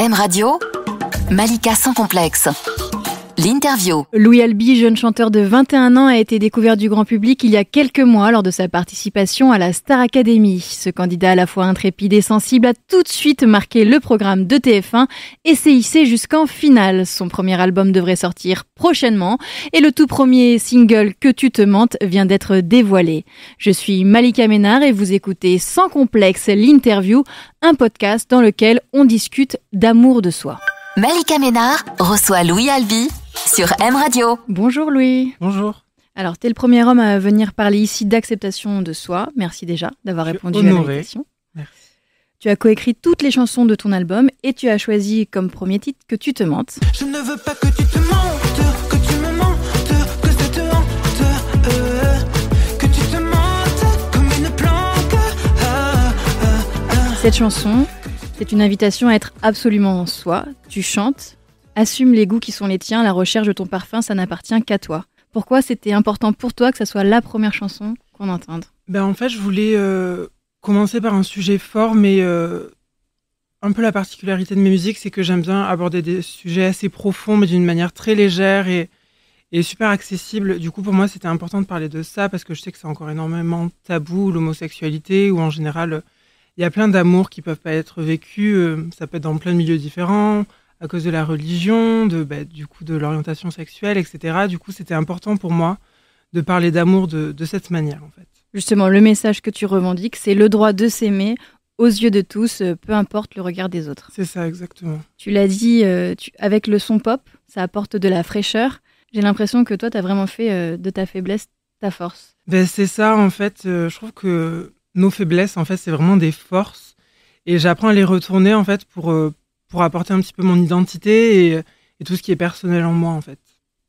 M Radio, Malika sans complexe. L'interview. Louis Albi, jeune chanteur de 21 ans, a été découvert du grand public il y a quelques mois lors de sa participation à la Star Academy. Ce candidat à la fois intrépide et sensible a tout de suite marqué le programme de TF1 et s'est hissé jusqu'en finale. Son premier album devrait sortir prochainement et le tout premier single Que tu te mentes vient d'être dévoilé. Je suis Malika Ménard et vous écoutez Sans complexe l'interview, un podcast dans lequel on discute d'amour de soi. Malika Ménard reçoit Louis Albi sur M Radio. Bonjour Louis. Bonjour. Alors, t'es le premier homme à venir parler ici d'acceptation de soi. Merci déjà d'avoir répondu à l'invitation. Merci. Tu as coécrit toutes les chansons de ton album et tu as choisi comme premier titre Que tu te mentes. Je ne veux pas que tu te mentes, que tu me mentes, que ça te hante, que tu te mentes comme une planque. Cette chanson, c'est une invitation à être absolument soi. Tu chantes, assume les goûts qui sont les tiens, la recherche de ton parfum, ça n'appartient qu'à toi. Pourquoi c'était important pour toi que ça soit la première chanson qu'on entende ? En fait, je voulais commencer par un sujet fort, mais un peu la particularité de mes musiques, c'est que j'aime bien aborder des sujets assez profonds, mais d'une manière très légère et super accessible. Du coup, pour moi, c'était important de parler de ça, parce que je sais que c'est encore énormément tabou, l'homosexualité, ou en général, il y a plein d'amours qui peuvent pas être vécus. Ça peut être dans plein de milieux différents, à cause de la religion, du coup de l'orientation sexuelle, etc. Du coup, c'était important pour moi de parler d'amour de cette manière, en fait. Justement, le message que tu revendiques, c'est le droit de s'aimer aux yeux de tous, peu importe le regard des autres. C'est ça, exactement. Tu l'as dit, avec le son pop, ça apporte de la fraîcheur. J'ai l'impression que toi, tu as vraiment fait de ta faiblesse ta force. C'est ça, en fait. Je trouve que nos faiblesses, en fait, c'est vraiment des forces. Et j'apprends à les retourner, en fait, pour apporter un petit peu mon identité et tout ce qui est personnel en moi, en fait.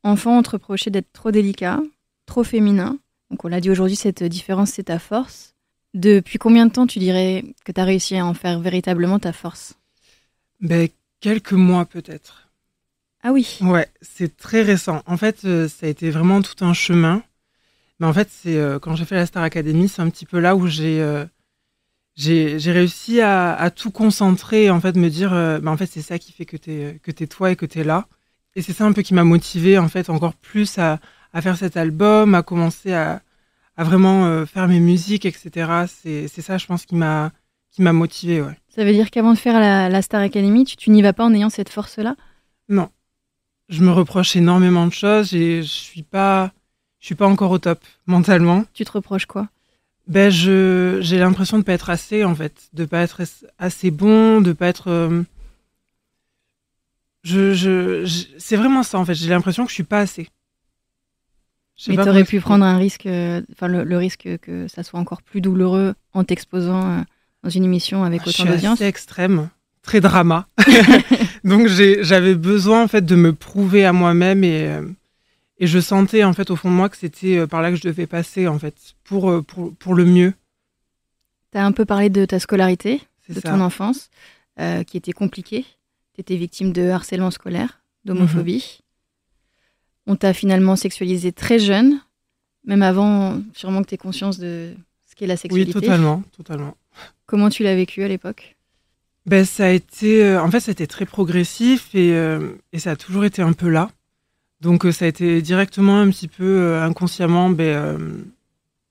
Enfant, on te reprochait d'être trop délicat, trop féminin. Donc on l'a dit aujourd'hui, cette différence, c'est ta force. Depuis combien de temps tu dirais que tu as réussi à en faire véritablement ta force ? Quelques mois peut-être. Ah oui. Ouais, c'est très récent. En fait, ça a été vraiment tout un chemin. Mais en fait, c'est quand j'ai fait la Star Academy, c'est un petit peu là où j'ai réussi à tout concentrer, en fait, me dire, en fait, c'est ça qui fait que t'es toi et que t'es là. Et c'est ça un peu qui m'a motivée, en fait, encore plus à faire cet album, à commencer à vraiment faire mes musiques, etc. C'est ça, je pense, qui m'a motivée, ouais. Ça veut dire qu'avant de faire la Star Academy, tu n'y vas pas en ayant cette force-là ? Non. Je me reproche énormément de choses et je suis pas encore au top, mentalement. Tu te reproches quoi ? J'ai l'impression de pas être assez, en fait, de pas être assez bon, de pas être. C'est vraiment ça, en fait. J'ai l'impression que je suis pas assez. Mais t'aurais pu prendre un risque, le risque que ça soit encore plus douloureux en t'exposant dans une émission avec autant d'audience. Je suis assez extrême, très drama. Donc j'avais besoin, en fait, de me prouver à moi-même et je sentais, en fait, au fond de moi que c'était par là que je devais passer, en fait, pour le mieux. Tu as un peu parlé de ta scolarité, C'est ça. Ton enfance, qui était compliquée. Tu étais victime de harcèlement scolaire, d'homophobie. On t'a finalement sexualisé très jeune, même avant, sûrement que tu aies conscience de ce qu'est la sexualité. Oui, totalement. Comment tu l'as vécu à l'époque ? Ça a été... en fait, ça a été très progressif et ça a toujours été un peu là. Donc, ça a été directement un petit peu inconsciemment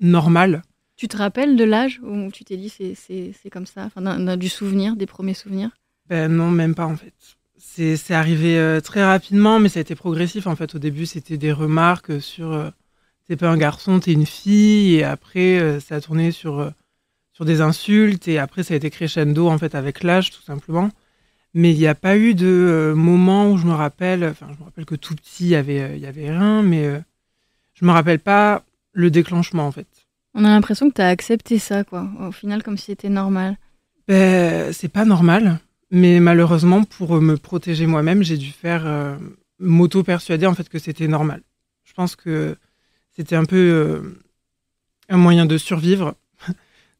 normal. Tu te rappelles de l'âge où tu t'es dit c'est comme ça, du souvenir, des premiers souvenirs ? Non, même pas en fait. C'est arrivé très rapidement, mais ça a été progressif. En fait, au début, c'était des remarques sur t'es pas un garçon, t'es une fille, et après, ça a tourné sur des insultes, et après, ça a été crescendo en fait avec l'âge, tout simplement. Mais il n'y a pas eu de moment où je me rappelle que tout petit, il y avait rien, mais je me rappelle pas le déclenchement, en fait. On a l'impression que tu as accepté ça, quoi. Au final, comme si c'était normal. C'est pas normal, mais malheureusement, pour me protéger moi-même, j'ai dû faire m'auto-persuader, en fait, que c'était normal. Je pense que c'était un peu un moyen de survivre,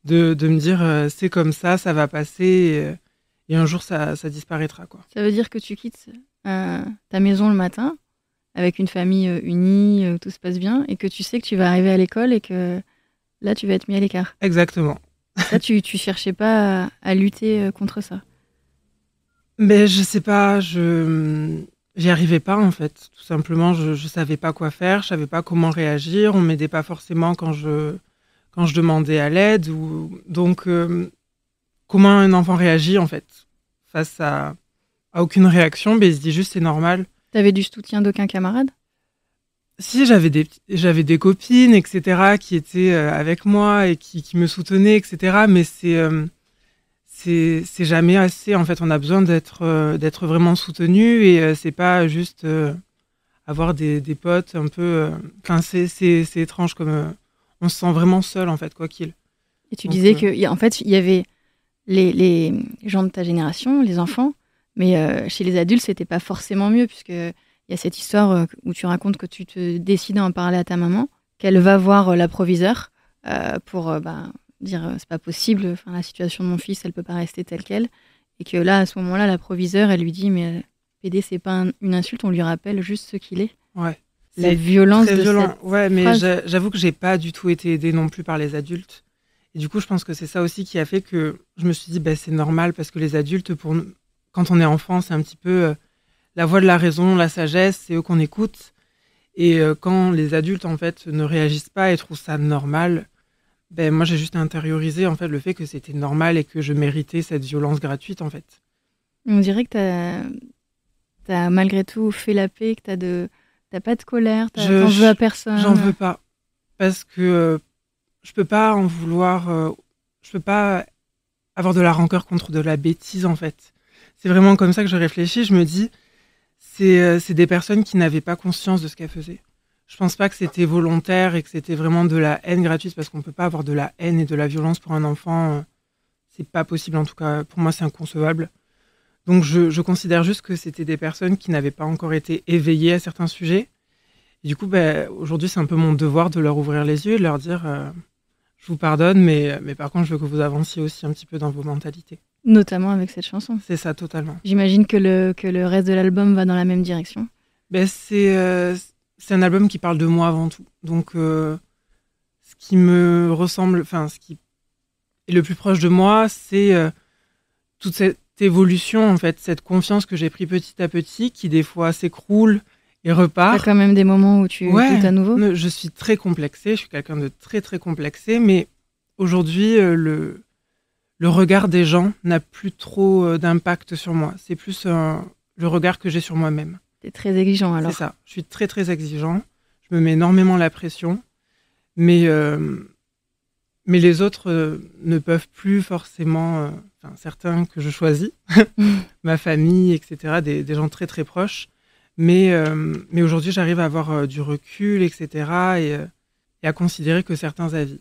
de me dire c'est comme ça va passer... Et un jour, ça disparaîtra, quoi. Ça veut dire que tu quittes ta maison le matin avec une famille unie, où tout se passe bien, et que tu sais que tu vas arriver à l'école et que là, tu vas être mis à l'écart. Exactement. Ça, tu cherchais pas à lutter contre ça ? Mais je sais pas, j'y arrivais pas en fait. Tout simplement, je savais pas quoi faire, je savais pas comment réagir. On m'aidait pas forcément quand je demandais à l'aide. Donc, comment un enfant réagit en fait face à aucune réaction, il se dit juste c'est normal. T'avais du soutien d'aucun camarade? Si j'avais des copines, etc., qui étaient avec moi et qui me soutenaient, etc. Mais c'est jamais assez. En fait, on a besoin d'être vraiment soutenu et c'est pas juste avoir des potes un peu. Enfin, c'est étrange comme on se sent vraiment seul en fait, quoi qu'il. Et tu disais que en fait il y avait les gens de ta génération, les enfants, mais chez les adultes c'était pas forcément mieux puisque il y a cette histoire où tu racontes que tu te décides à en parler à ta maman, qu'elle va voir la proviseure pour dire c'est pas possible, la situation de mon fils, elle peut pas rester telle qu'elle. Et que là, à ce moment-là, la proviseure, elle lui dit mais PD, c'est pas une insulte, on lui rappelle juste ce qu'il est. Ouais. La violence très de violent. cette Ouais, mais phrase. j'avoue que j'ai pas du tout été aidée non plus par les adultes. Et du coup, je pense que c'est ça aussi qui a fait que je me suis dit c'est normal parce que les adultes, pour nous, quand on est enfant, c'est un petit peu la voix de la raison, la sagesse, c'est eux qu'on écoute. Et quand les adultes, en fait, ne réagissent pas et trouvent ça normal, moi, j'ai juste intériorisé, en fait, le fait que c'était normal et que je méritais cette violence gratuite, en fait. On dirait que t'as malgré tout fait la paix, que t'as pas de colère, t'en veux à personne. J'en veux pas. Parce que je peux pas en vouloir... je peux pas avoir de la rancœur contre de la bêtise, en fait. C'est vraiment comme ça que je réfléchis. Je me dis, c'est des personnes qui n'avaient pas conscience de ce qu'elles faisaient. Je pense pas que c'était volontaire et que c'était vraiment de la haine gratuite parce qu'on peut pas avoir de la haine et de la violence pour un enfant. C'est pas possible, en tout cas. Pour moi, c'est inconcevable. Donc, je considère juste que c'était des personnes qui n'avaient pas encore été éveillées à certains sujets. Et du coup, aujourd'hui, c'est un peu mon devoir de leur ouvrir les yeux et de leur dire je vous pardonne, mais par contre, je veux que vous avanciez aussi un petit peu dans vos mentalités. Notamment avec cette chanson. C'est ça, totalement. J'imagine que le reste de l'album va dans la même direction. C'est un album qui parle de moi avant tout. Donc, ce qui me ressemble, ce qui est le plus proche de moi, c'est toute cette évolution, en fait, cette confiance que j'ai pris petit à petit, qui des fois s'écroule et repart. T'as quand même des moments où tu doutes à nouveau. Je suis très complexée, je suis quelqu'un de très très complexé, mais aujourd'hui, le regard des gens n'a plus trop d'impact sur moi. C'est plus le regard que j'ai sur moi-même. T'es très exigeant alors. C'est ça, je suis très très exigeant, je me mets énormément la pression, mais les autres ne peuvent plus forcément, certains que je choisis, ma famille, etc., des gens très très proches, mais aujourd'hui j'arrive à avoir du recul, etc., et à considérer que certains avis.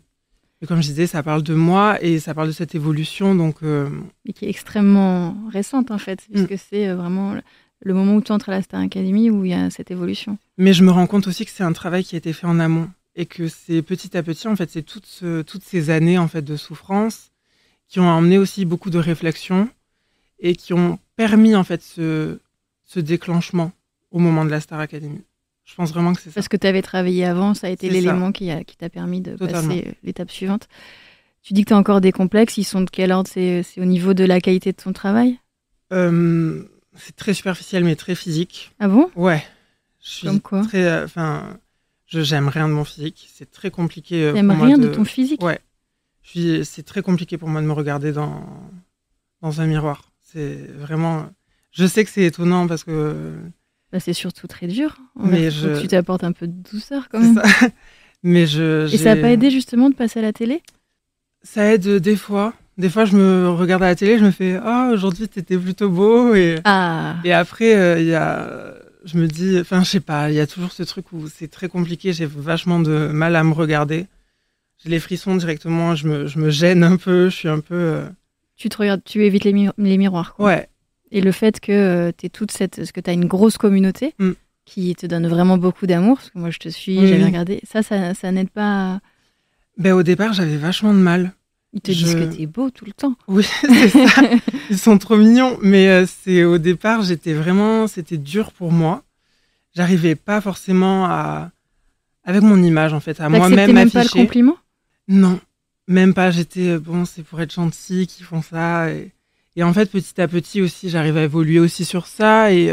Et comme je disais, ça parle de moi et ça parle de cette évolution, donc... Mais qui est extrêmement récente en fait, puisque c'est vraiment... le moment où tu entres à la Star Academy où il y a cette évolution. Mais je me rends compte aussi que c'est un travail qui a été fait en amont et que c'est petit à petit, en fait, c'est toutes ces années en fait de souffrance qui ont amené aussi beaucoup de réflexion et qui ont permis en fait ce déclenchement au moment de la Star Academy. Je pense vraiment que c'est ça. Parce que tu avais travaillé avant, ça a été l'élément qui t'a permis de Totalement. passer l'étape suivante. Tu dis que tu as encore des complexes, ils sont de quel ordre? C'est au niveau de la qualité de ton travail? C'est très superficiel, mais très physique. Ah bon? Ouais. Je suis Comme quoi? très, j'aime rien de mon physique. C'est très compliqué. T'aimes rien de ton physique? Ouais. C'est très compliqué pour moi de me regarder dans un miroir. C'est vraiment. Je sais que c'est étonnant parce que. C'est surtout très dur. Mais faut que tu t'apportes un peu de douceur quand même. Ça. Mais Et ça n'a pas aidé justement de passer à la télé? Ça aide des fois. Des fois, je me regarde à la télé, je me fais aujourd'hui, t'étais plutôt beau. Et après, je me dis, je sais pas, il y a toujours ce truc où c'est très compliqué, j'ai vachement de mal à me regarder. J'ai les frissons directement, je me gêne un peu, je suis un peu... Tu te regardes, tu évites les miroirs, quoi. Ouais. Et le fait que parce que t'as une grosse communauté qui te donne vraiment beaucoup d'amour, parce que moi je te suis, j'avais regardé, ça n'aide pas Au départ, j'avais vachement de mal. Ils te disent que t'es beau tout le temps. Oui, c'est ça. Ils sont trop mignons. Mais au départ, c'était dur pour moi. J'arrivais pas forcément avec mon image, en fait, à moi-même même afficher. Pas le compliment? Non, même pas. J'étais, c'est pour être gentil qu'ils font ça. Et Et en fait, petit à petit aussi, j'arrive à évoluer aussi sur ça et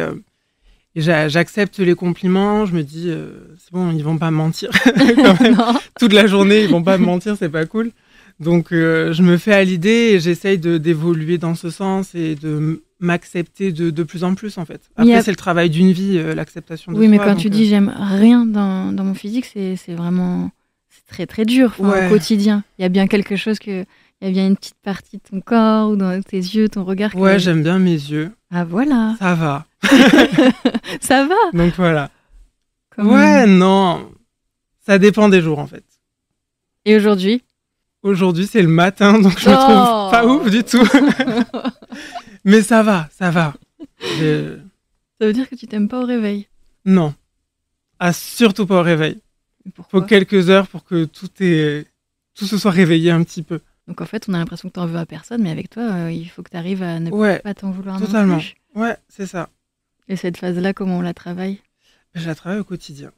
j'accepte les compliments. Je me dis, c'est bon, ils vont pas me mentir. Quand même. Non. Toute la journée, ils vont pas me mentir, c'est pas cool. Donc, je me fais à l'idée et j'essaye d'évoluer dans ce sens et de m'accepter de plus en plus, en fait. Après, c'est le travail d'une vie, l'acceptation de Oui, soi. mais quand donc, tu dis j'aime rien dans mon physique, c'est vraiment... C'est très, très dur Ouais. au quotidien. Il y a bien quelque chose que... Il y a bien une petite partie de ton corps ou dans tes yeux, ton regard. Ouais, j'aime bien mes yeux. Ah, voilà. Ça va. Ça va. Donc, voilà. Comme- Ouais, non. Ça dépend des jours, en fait. Et aujourd'hui? Aujourd'hui, c'est le matin, donc je me Oh. trouve pas ouf du tout. Mais ça va, ça va. Je- Ça veut dire que tu t'aimes pas au réveil. Non. Ah, surtout pas au réveil. Mais pourquoi? Faut quelques heures pour que tout se soit réveillé un petit peu. Donc en fait, on a l'impression que t'en veux à personne, mais avec toi, il faut que tu arrives à ne Ouais, pas t'en vouloir totalement. non plus. Ouais, c'est ça. Et cette phase-là, comment on la travaille? Je la travaille au quotidien.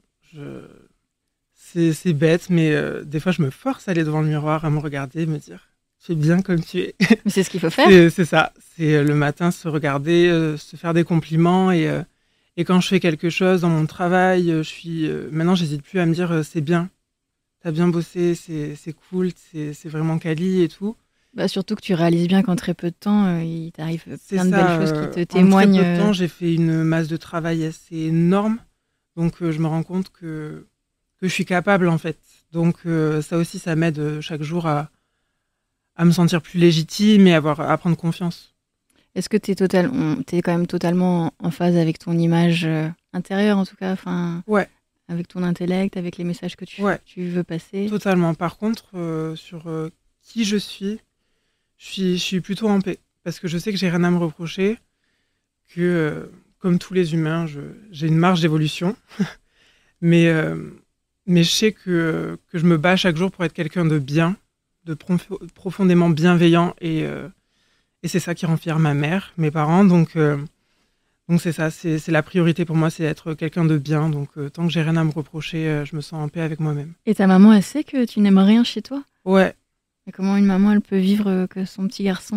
C'est bête, mais des fois, je me force à aller devant le miroir, à me regarder, me dire, tu es bien comme tu es. Mais c'est ce qu'il faut faire. C'est ça. C'est le matin, se regarder, se faire des compliments. Et quand je fais quelque chose dans mon travail, maintenant, j'hésite plus à me dire, c'est bien. T'as bien bossé, c'est cool, c'est vraiment quali et tout. Bah, surtout que tu réalises bien qu'en très peu de temps, il t'arrive C'est plein de ça, belles choses qui te en témoignent. très peu de temps, j'ai fait une masse de travail assez énorme. Donc, je me rends compte que je suis capable, en fait. Donc, ça aussi, ça m'aide chaque jour à me sentir plus légitime et à prendre confiance. Est-ce que t'es quand même totalement en phase avec ton image intérieure, en tout cas, enfin, Ouais. avec ton intellect, avec les messages que Ouais. tu veux passer? Totalement. Par contre, sur qui je suis plutôt en paix. Parce que je sais que j'ai rien à me reprocher, que comme tous les humains, j'ai une marge d'évolution. mais je sais que je me bats chaque jour pour être quelqu'un de bien, profondément bienveillant. Et c'est ça qui rend fière ma mère, mes parents. Donc c'est ça, c'est la priorité pour moi, c'est être quelqu'un de bien. Donc tant que j'ai rien à me reprocher, je me sens en paix avec moi-même. Et ta maman, elle sait que tu n'aimes rien chez toi? Ouais. Et comment une maman, elle peut vivre que son petit garçon,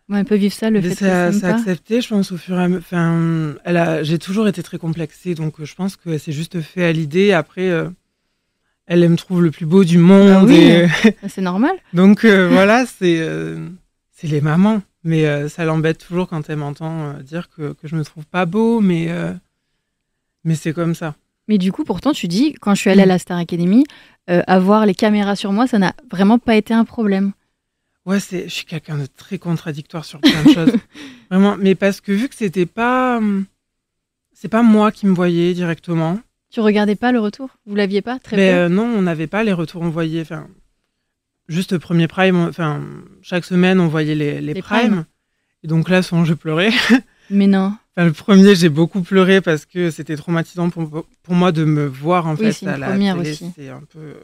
comment elle peut vivre ça, le fait C'est qu'elle s'aime pas? accepté, je pense, au fur et à mesure. Enfin, j'ai toujours été très complexée, donc je pense qu'elle s'est juste fait à l'idée. Après, elle me trouve le plus beau du monde. Ah oui, et c'est normal. donc voilà, c'est les mamans. Mais ça l'embête toujours quand elle m'entend dire que je me trouve pas beau, mais c'est comme ça. Mais du coup, pourtant, tu dis, quand je suis allée à la Star Academy, avoir les caméras sur moi, ça n'a vraiment pas été un problème. Ouais, je suis quelqu'un de très contradictoire sur plein de choses. Vraiment, mais parce que vu que c'est pas moi qui me voyais directement. Tu regardais pas le retour? Vous l'aviez pas? Très Mais peu? non, on n'avait pas les retours, on voyait, enfin, juste le premier prime, enfin, chaque semaine, on voyait les primes. Et donc là, souvent, je pleurais. Mais non. Enfin, le premier, j'ai beaucoup pleuré parce que c'était traumatisant pour moi de me voir, en Oui, fait, c'est une à la première télé. aussi. C'est un peu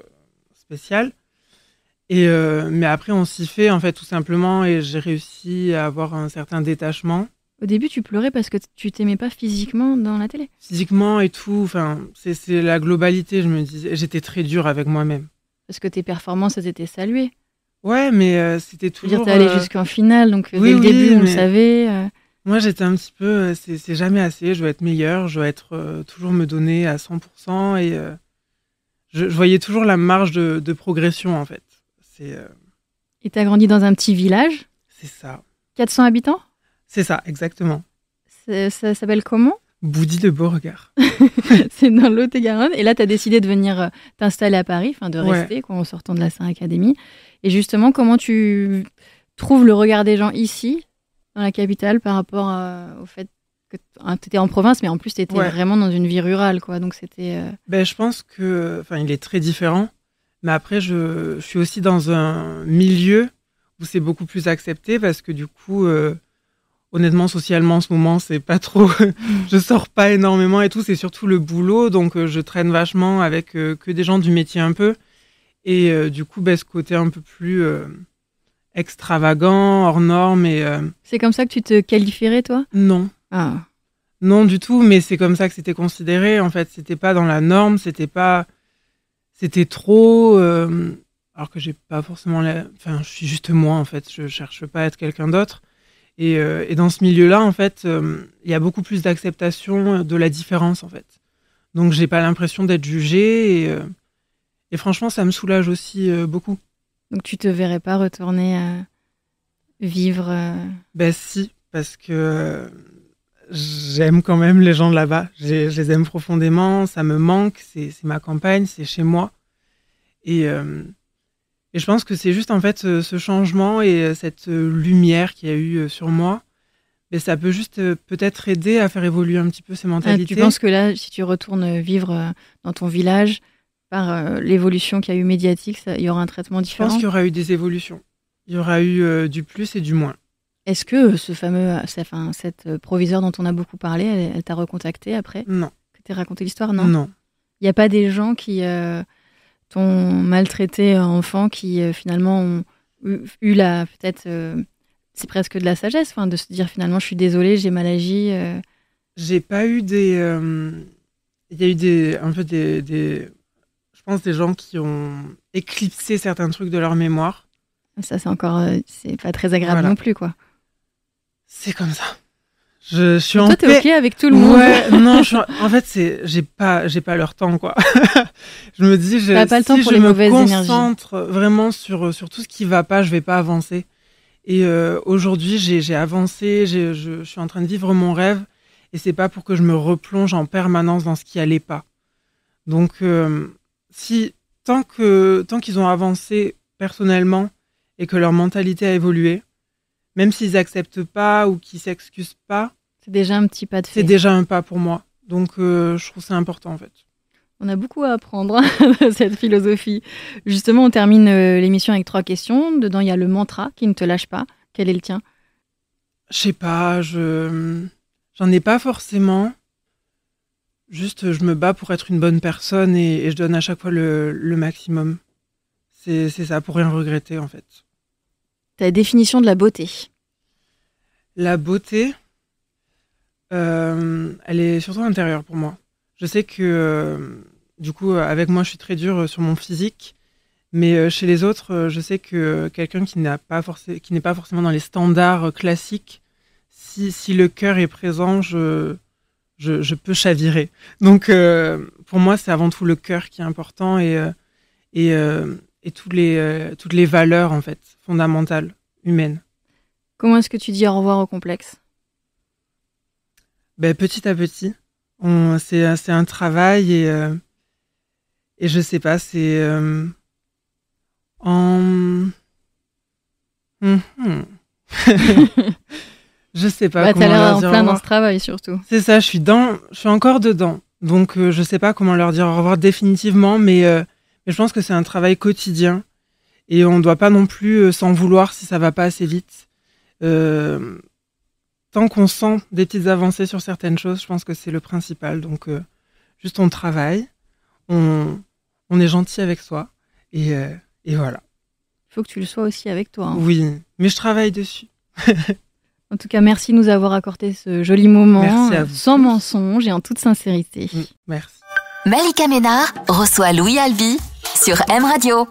spécial. Et mais après, on s'y fait, en fait, tout simplement, et j'ai réussi à avoir un certain détachement. Au début, tu pleurais parce que tu t'aimais pas physiquement dans la télé. Physiquement et tout, enfin, c'est la globalité, je me disais. J'étais très dure avec moi-même. Parce que tes performances, elles étaient saluées. Ouais, mais c'était Je veux dire, toujours... t'es allée jusqu'en finale, donc oui, dès le oui, début, on le mais- savait. Moi, j'étais un petit peu... c'est jamais assez, je dois être meilleure, je dois être, toujours me donner à 100%, et je voyais toujours la marge de progression, en fait. C'est Et t'as grandi dans un petit village, ça. 400 habitants. C'est ça, exactement. Ça s'appelle comment? Boudy de Beauregard. C'est dans Lot-et-Garonne. Et là, tu as décidé de venir t'installer à Paris, enfin de Ouais. rester en sortant de la Star Academy. Et justement, comment tu trouves le regard des gens ici, dans la capitale, par rapport au fait que tu étais en province, mais en plus, tu étais Ouais. vraiment dans une vie rurale, quoi. Donc, c'était... Ben, je pense que... Enfin, il est très différent. Mais après, je suis aussi dans un milieu où c'est beaucoup plus accepté parce que du coup... honnêtement, socialement, en ce moment, c'est pas trop... je sors pas énormément et tout. C'est surtout le boulot. Donc, je traîne vachement avec que des gens du métier un peu. Et du coup, ce côté un peu plus extravagant, hors norme. Et C'est comme ça que tu te qualifierais, toi? non. Ah. Non, du tout. Mais c'est comme ça que c'était considéré. En fait, c'était pas dans la norme. C'était trop... alors que j'ai pas forcément... Enfin, je suis juste moi, en fait. Je cherche pas à être quelqu'un d'autre. Et dans ce milieu-là, en fait, il y a beaucoup plus d'acceptation de la différence, en fait. Donc, j'ai pas l'impression d'être jugée. Et franchement, ça me soulage aussi beaucoup. Donc tu te verrais pas retourner vivre Ben si, parce que j'aime quand même les gens de là-bas. Je les aime profondément, ça me manque, c'est ma campagne, c'est chez moi. Et je pense que c'est juste en fait ce changement et cette lumière qu'il y a eu sur moi, ben, ça peut juste peut-être aider à faire évoluer un petit peu ces mentalités. Tu penses que là, si tu retournes vivre dans ton village, par l'évolution qu'il y a eu médiatique, il y aura un traitement Je différent? pense qu'il y aura eu des évolutions. Il y aura eu du plus et du moins. Est-ce que cette proviseure dont on a beaucoup parlé, elle t'a recontacté après Non. que t'aies raconté l'histoire? Non. Non. Il n'y a pas des gens qui t'ont maltraité enfant, qui finalement ont eu peut-être, c'est presque de la sagesse, de se dire finalement je suis désolée, j'ai mal agi. J'ai pas eu des... Il y a eu un peu je pense des gens qui ont éclipsé certains trucs de leur mémoire. Ça, c'est encore... c'est pas très agréable Voilà. non plus, quoi. C'est comme ça. Je suis en Toi, t'es paix. OK avec tout le monde? Ouais, non, en fait, j'ai pas leur temps, quoi. Je me dis, T'as pas le temps si pour je les me mauvaises énergies. concentre vraiment sur tout ce qui va pas, je vais pas avancer. Et aujourd'hui, j'ai avancé, je suis en train de vivre mon rêve, et c'est pas pour que je me replonge en permanence dans ce qui allait pas. Donc, tant qu'ils ont avancé personnellement et que leur mentalité a évolué, même s'ils acceptent pas ou qu'ils s'excusent pas, C'est déjà un petit pas de fait. c'est déjà un pas pour moi. Donc, je trouve ça important, en fait. On a beaucoup à apprendre de cette philosophie. Justement, on termine l'émission avec 3 questions. Dedans, il y a le mantra qui ne te lâche pas. Quel est le tien? Je sais pas, j'en ai pas forcément. Juste, je me bats pour être une bonne personne et je donne à chaque fois le maximum. C'est ça, pour rien regretter, en fait. Ta définition de la beauté? La beauté, elle est surtout intérieure pour moi. Je sais que, du coup, avec moi, je suis très dure sur mon physique. Mais chez les autres, je sais que quelqu'un qui n'est pas forcément dans les standards classiques, si le cœur est présent, je peux chavirer. Donc, pour moi, c'est avant tout le cœur qui est important et toutes les valeurs, en fait, fondamentales, humaines. Comment est-ce que tu dis au revoir au complexe? Ben, petit à petit. C'est un travail et je sais pas, c'est... Je sais pas comment t'as l'air leur en dire au plein revoir. dans ce travail, surtout. C'est ça, je suis encore dedans. Donc, je sais pas comment leur dire au revoir définitivement, mais je pense que c'est un travail quotidien. Et on doit pas non plus s'en vouloir si ça va pas assez vite. Tant qu'on sent des petites avancées sur certaines choses, je pense que c'est le principal. Donc, juste on travaille, on est gentil avec soi, et voilà. Il faut que tu le sois aussi avec toi. Oui, mais je travaille dessus. En tout cas, merci de nous avoir accordé ce joli moment, Merci à vous sans tous. mensonge et en toute sincérité. Merci. Malika Ménard reçoit Louis Albi sur M Radio.